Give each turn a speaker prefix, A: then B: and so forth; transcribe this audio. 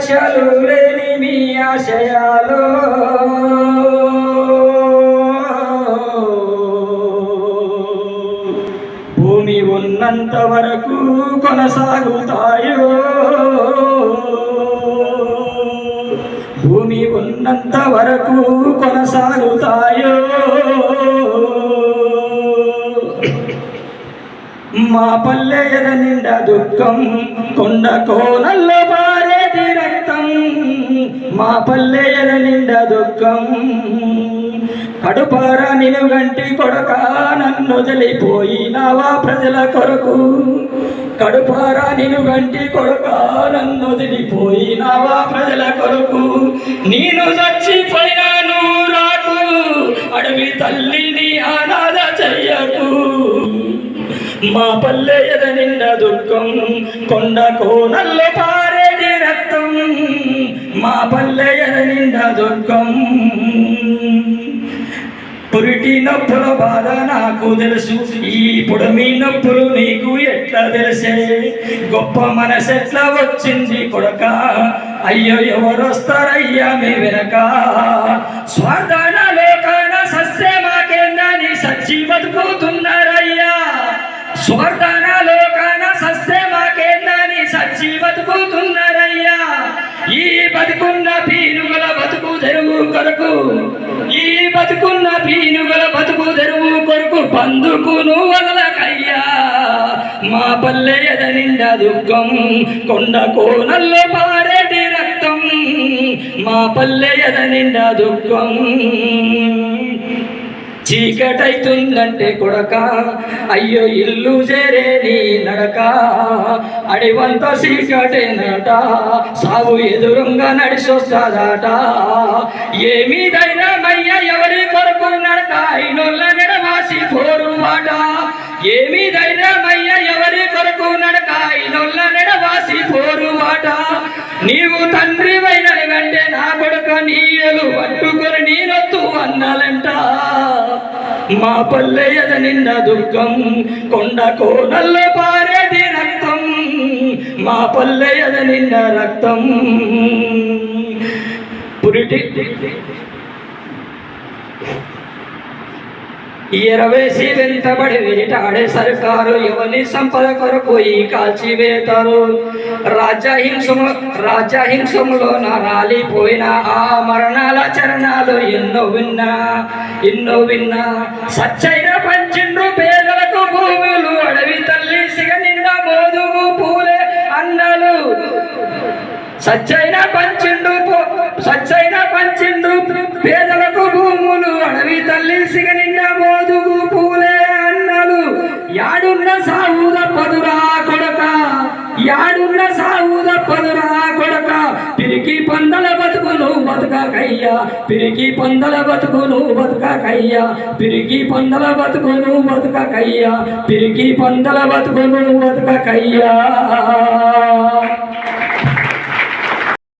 A: ఆశలు లేని మీ ఆశయాలు భూమి ఉన్నంత వరకు కొనసాగుతాయో భూమి ఉన్నంత వరకు కొనసాగుతాయో మా పల్లెల నిండా దుఃఖం కొండ కోనల్లో పారేటి రక్తం మా పల్లెల నిండా దుఃఖం కడుపారా నిన్ను గంటి కొడక నన్ను వదిలిపోయినావా ప్రజల కొరకు కడుపారా నిన్ను గంటి కొడక నన్ను వదిలిపోయినావా ప్రజల కొరకు నేను చచ్చిపోయినాను రాకు అడవి తల్లిని అనాథ చెయ్యకు మా పల్లెల నిండా దుఃఖం కొండ కోనల్లో పారేటి రక్తం మా పల్లెల నిండా దుఃఖం పురిటి నొప్పుల బాధ నాకు తెలుసు ఈ పొడమి నొప్పులు నీకు ఎట్లా తెలిసే గొప్ప మనసెట్లా వచ్చింది కొడక అయ్యో ఎవరొస్తారయ్యా మీ వెనక స్వార్థాన లోకాన సస్య మాకేందని సచ్చి బతుకుతున్నారయ్యా స్వార్థాన లోకాన సస్య మాకేందని సచ్చి బతుకుతున్నారయ్యా ఈ బతుకున్న పీనుగల బతుకు తెరువు కొరకు ఈ బతుకున్న పీనుగల బతుకు తెరువు కొరకు పందుకును వదలకయ్యా మా పల్లెల నిండా దుఃఖం కొండ కోనల్లో పారేటి రక్తం మా పల్లెల నిండా దుఃఖం చీకటైతుందంటే కొడక అయ్యో ఇల్లు చేరే నీ నడక అడివంత చీకటేనట సాగు ఎదురుగా నడిచొస్తాదట ఏమీ ధైర్యమయ్య ఎవరి కొరకు నడక అయినొల్ల నిడవాసి పోరుమాట ఏమీ ధైర్యమయ్య ఎవరి కొరకు నడక అయినొల్ల నిడవాసి పోరుమాట నీవు తండ్రి వైనని వెంటే నా కొడుక నీయలు పట్టుకొని నీనొత్తు అన్నాలంట మా పల్లెల నిండా దుఃఖం కొండ కోనల్లో పారేటి రక్తం మా పల్లెల నిండా రక్తం పురిటి ఎరవేసి వెంటబడి వేటాడే సర్కారు ఎవని సంపద కొరకు ఈ కాల్చివేతారు రాజ్యహింసములో నా రాలిపోయిన ఆ మరణాల చరణాలు ఎన్నో విన్నా సచ్చైన పంచిండ్రు పేదలకు భూములు అడవి తల్లి సిగ నిండా మోదుగు పూలే అన్నలు సచ్చైన పంచిండు పేదలకు భూములు అడవి తల్లి సిగ నిండా మోదుగు పూలే అన్నలు యాడున్న సాగుద పదురా కొడక యాడున్న సాగుద పదురా కొడక పిరికి పందల బతుకును బతుకయ్యా పిరికి పందల బతుకును బతుకయ్యా పిరికి పందల బతుకును బతుకయ్యా పిరికి పందల బతుకును బతుకయ్యా